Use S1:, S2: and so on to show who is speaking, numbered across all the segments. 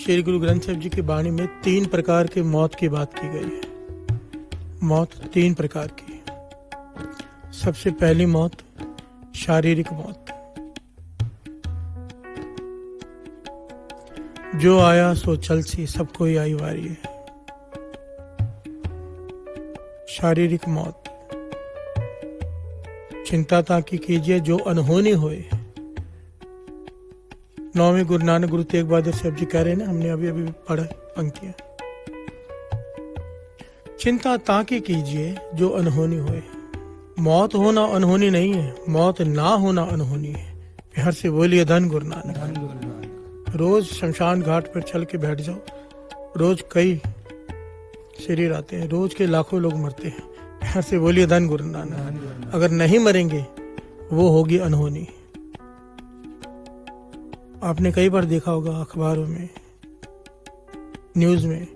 S1: श्री गुरु ग्रंथ साहिब जी की वाणी में 3 प्रकार की मौत की बात की गई है। मौत 3 प्रकार की। सबसे पहली मौत शारीरिक मौत। जो आया सो चल सी, सबको ही आई वारी है। शारीरिक मौत। चिंता ताकि कीजिए जो अनहोनी होए। 9वें गुरु नानक गुरु तेग बहादुर साहब जी कह रहे हैं ना, हमने अभी अभी पढ़ा पंक्तियां। चिंता ताकि कीजिए जो अनहोनी होए। मौत होना अनहोनी नहीं है, मौत ना होना अनहोनी है। प्यार से बोलिए धन गुरु नानक। रोज शमशान घाट पर चल के बैठ जाओ, रोज कई शरीर आते हैं, रोज के लाखों लोग मरते हैं। प्यार से बोलिए धन गुरु नानक। अगर नहीं मरेंगे वो होगी अनहोनी। आपने कई बार देखा होगा अखबारों में, न्यूज में,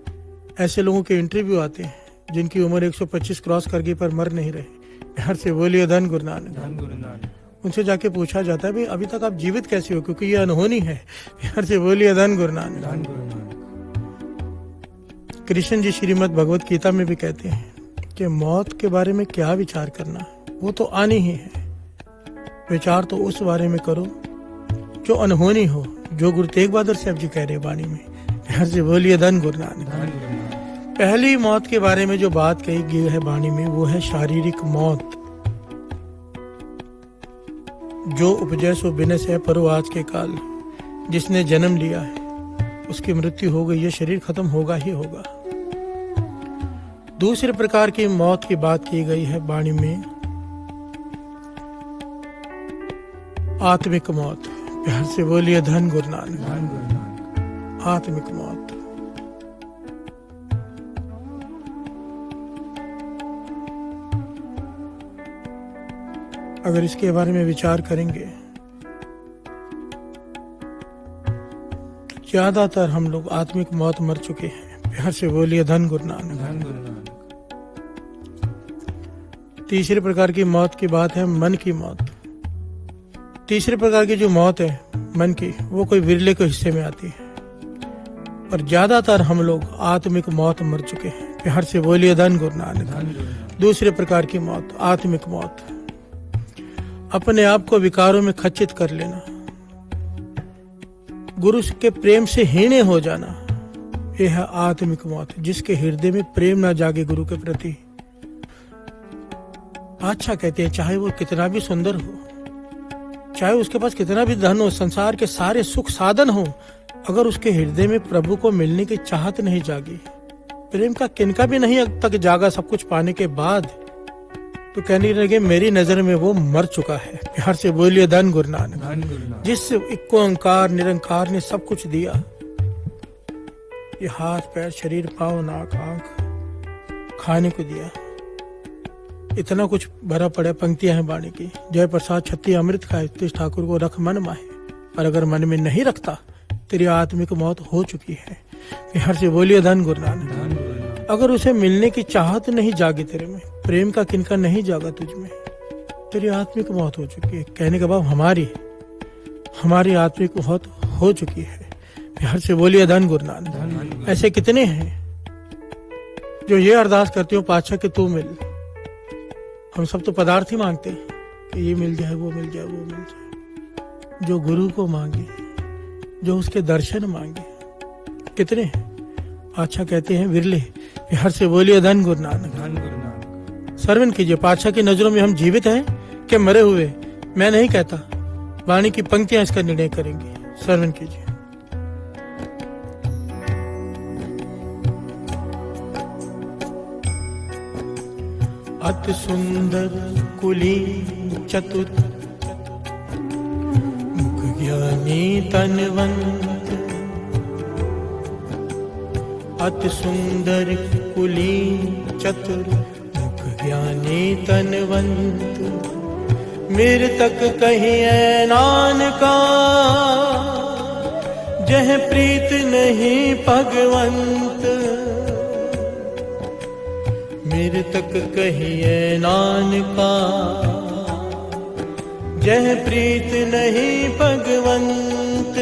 S1: ऐसे लोगों के इंटरव्यू आते हैं जिनकी उम्र 125 क्रॉस कर गई पर मर नहीं रहे। प्यार से बोलिए धन गुरु नानक। उनसे जाके पूछा जाता है भाई अभी तक आप जीवित कैसे हो, क्योंकि ये अनहोनी है। प्यार से बोलिए धन गुरु नानक। कृष्ण जी श्रीमद् भगवत गीता में भी कहते हैं कि मौत के बारे में क्या विचार करना, वो तो आनी ही है। विचार तो उस बारे में करो जो अनहोनी हो, जो गुरु तेग बहादुर साहब जी कह रहे वाणी में। प्यार से बोलिए धन गुरु नानक। पहली मौत के बारे में जो बात कही गई है वाणी में, वो है शारीरिक मौत। जो उपजय सो बिनस है परो आज के काल। जिसने जन्म लिया है उसकी मृत्यु हो गई, ये शरीर खत्म होगा ही होगा। दूसरे प्रकार की मौत की बात की गई है वाणी में, आत्मिक मौत। प्यार से बोलिए धन गुरु नानक। आत्मिक मौत। अगर इसके बारे में विचार करेंगे तो ज्यादातर हम लोग आत्मिक मौत मर चुके हैं। प्यार से बोलिए धन गुरु नानक। तीसरे प्रकार की मौत की बात है मन की मौत। तीसरे प्रकार की जो मौत है मन की, वो कोई विरले के हिस्से में आती है, पर ज्यादातर हम लोग आत्मिक मौत मर चुके हैं। प्यार से बोलिए धन गुरु नानक। दूसरे प्रकार की मौत आत्मिक मौत। अपने आप को विकारों में खचित कर लेना, गुरु के प्रेम से हीने हो जाना, यह है आत्मिक मौत। जिसके हृदय में प्रेम ना जागे गुरु के प्रति। अच्छा कहते हैं चाहे वो कितना भी सुंदर हो, चाहे उसके पास कितना भी धन हो, संसार के सारे सुख साधन हो, अगर उसके हृदय में प्रभु को मिलने की चाहत नहीं जागी, प्रेम का किनका भी नहीं अब तक जागा सब कुछ पाने के बाद, तो कहने लगे मेरी नजर में वो मर चुका है। प्यार से बोलिए धन गुरु नानक। जिस इक्को ओंकार निरंकार ने सब कुछ दिया, ये हाथ पैर शरीर पांव नाक आंख खाने को दिया, इतना कुछ भरा पड़ा। पंक्तियां हैं वाणी की, जय प्रसाद छत्ती अमृत खाए तिस ठाकुर को रख मन माहे। पर अगर मन में नहीं रखता तेरी आत्मिक मौत हो चुकी है। प्यार से बोलिए धन गुरु नानक। अगर उसे मिलने की चाहत नहीं जागी तेरे में, प्रेम का किनका नहीं जागा तुझ में, तेरी आत्मिक मौत हो चुकी है। कहने के बाद हमारी आत्मिक मौत हो चुकी है। प्यार से बोलिए धन गुरु नानक। ऐसे कितने हैं जो ये अरदास करते हो पातशाह कि तू मिल। हम सब तो पदार्थ ही मांगते हैं कि ये मिल जाए वो मिल जाए वो मिल जाए। जो गुरु को मांगे, जो उसके दर्शन मांगे, कितने हैं? पातशाह कहते हैं विरले। प्यार से बोलिए धन गुरु नानक। श्रवण कीजिए, पातशाह की नजरों में हम जीवित हैं कि मरे हुए? मैं नहीं कहता, वाणी की पंक्तियां इसका निर्णय करेंगी। श्रवण कीजिए। अति सुंदर कुली चतुर मुख ज्ञानी तनवंत। अति सुंदर कुली चतुर मुख ज्ञानी तनवंत। मेरे तक कहीं नानका जह प्रीत नहीं भगवंत। मेरे तक कहिए नानका जह प्रीत नहीं भगवंत।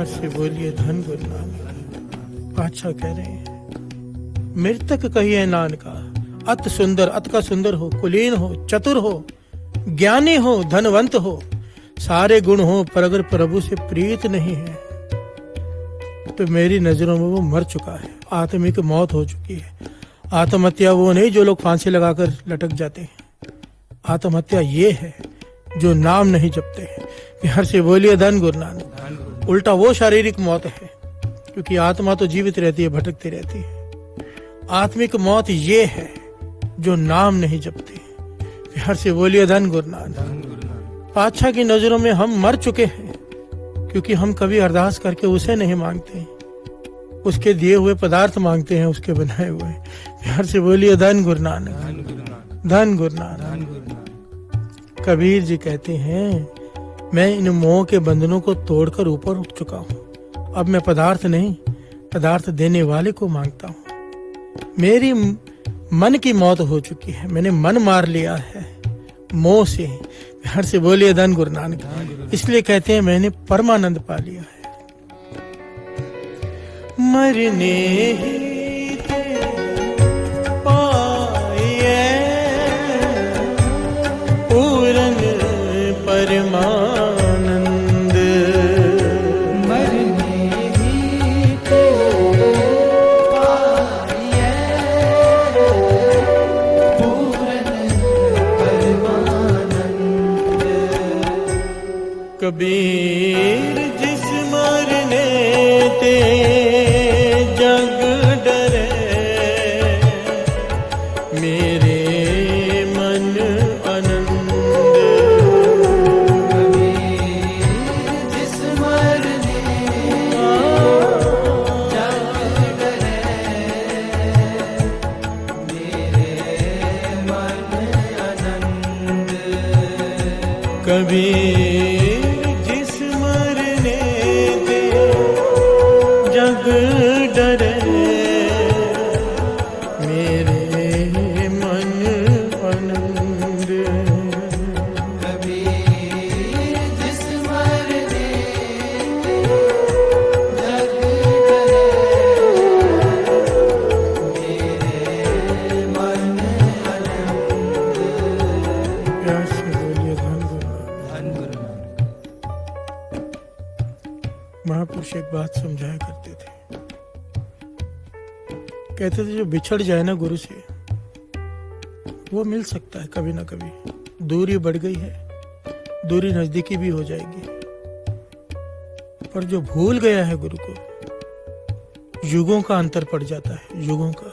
S1: प्यार से बोलिए धन गुरु नानक। बादशाह कह रहे हैं मृतक कहिए नानका, अत सुंदर, अत का सुंदर हो, कुलीन हो, चतुर हो, ज्ञानी हो, धनवंत हो, सारे गुण हो, पर अगर प्रभु से प्रीत नहीं है तो मेरी नजरों में वो मर चुका है, आत्मिक मौत हो चुकी है। आत्महत्या वो नहीं जो लोग फांसी लगाकर लटक जाते हैं, आत्महत्या ये है जो नाम नहीं जपते हैं। प्यार से बोलिए धन गुरु नानक। उल्टा वो शारीरिक मौत है, क्योंकि आत्मा तो जीवित रहती है, भटकती रहती है। आत्मिक मौत ये है जो नाम नहीं जपते। प्यार से बोलिए धन गुरु नानक। पातशाह की नजरों में हम मर चुके हैं, क्योंकि हम कभी अरदास करके उसे नहीं मांगते, उसके दिए हुए पदार्थ मांगते हैं, उसके बनाए हुए। प्यार से बोलिए धन गुरु नानक, धन गुरु नानक। कबीर जी कहते हैं मैं इन मोह के बंधनों को तोड़कर ऊपर उठ चुका हूँ, अब मैं पदार्थ नहीं, पदार्थ देने वाले को मांगता हूँ। मेरी मन की मौत हो चुकी है, मैंने मन मार लिया है मोह से। प्यार से बोलिए धन गुरु नानक। इसलिए कहते हैं मैंने परमानंद पा लिया है। मरने ही पाए पूरन परमानंद,
S2: मरने ही पाए पूरन परमानंद।
S1: कबीर जिस मरने ते जग डरे, मेरे मन आनंद।
S2: कबीर जिस मरने जग डरे, मेरे मन आनंद।
S1: कबीर जिस मरने ते जग डरे, मेरे मन आनंद।
S2: कबीर जिस मरने जग डरे, मेरे मन आनंद।
S1: प्यार से बोलिए धन गुरु नानक।
S2: धन गुरु नानक।
S1: महापुरुष एक बात समझाया करते थे, कहते थे जो बिछड़ जाए ना गुरु से वो मिल सकता है कभी ना कभी। दूरी बढ़ गई है, दूरी नजदीकी भी हो जाएगी, पर जो भूल गया है गुरु को, युगों का अंतर पड़ जाता है, युगों का।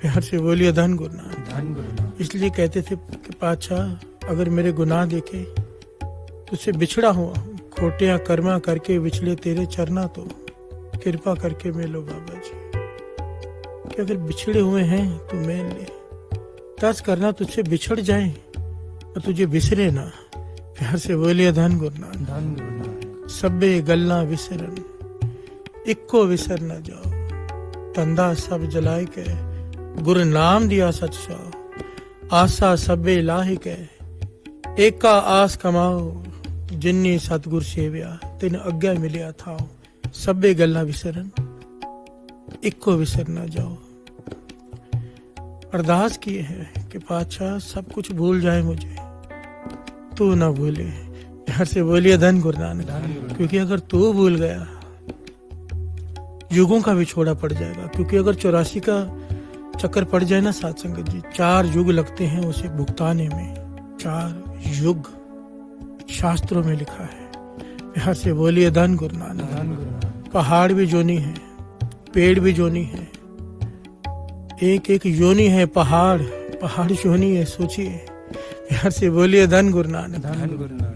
S1: प्यार से बोलिए धन गुरु नानक।
S2: धन गुरु नानक।
S1: इसलिए कहते थे कि पातशाह अगर मेरे गुनाह देखे तुझसे बिछड़ा हुआ हूँ, खोटियां कर्मा करके विछड़े तेरे चरना, तो कृपा करके मिलो बाबा जी। कि अगर बिछड़े हुए हैं तो मेल ले, तर्स करना तुझसे बिछड़ जाए और तुझे बिसरे ना। प्यार से बोलिए धन गुरु नानक।
S2: धन गुरु नानक।
S1: सब्बे गल्ला विसरन, इक्को विसर न जाओ, तंदा सब जलाए के गुरु नाम दिया सच सो। आशा सब्बे लाहे के एका आस कमाओ, जिन्नी सतगुर सेव्या तिन अज्ञा मिलिया था। सब्बे गल्ला विसरन, इक्को विसर न जाओ। अरदास किए हैं कि पातशाह सब कुछ भूल जाए मुझे, तू ना भूले। प्यार से बोलिए धन गुरु नानक। क्योंकि अगर तू भूल गया युगों का विछोड़ा पड़ जाएगा। क्योंकि अगर 84 का चक्कर पड़ जाए ना साथ संगत जी, 4 युग लगते हैं उसे भुगताने में। 4 युग शास्त्रों में लिखा है। प्यार से बोलिए धन गुरु नानक। पहाड़ भी जोनी है, पेड़ भी जोनी है, एक एक योनी है। पहाड़ योनी है, सोचिए। प्यार से बोलिए धन गुरु नानक।
S2: धन गुरु नानक।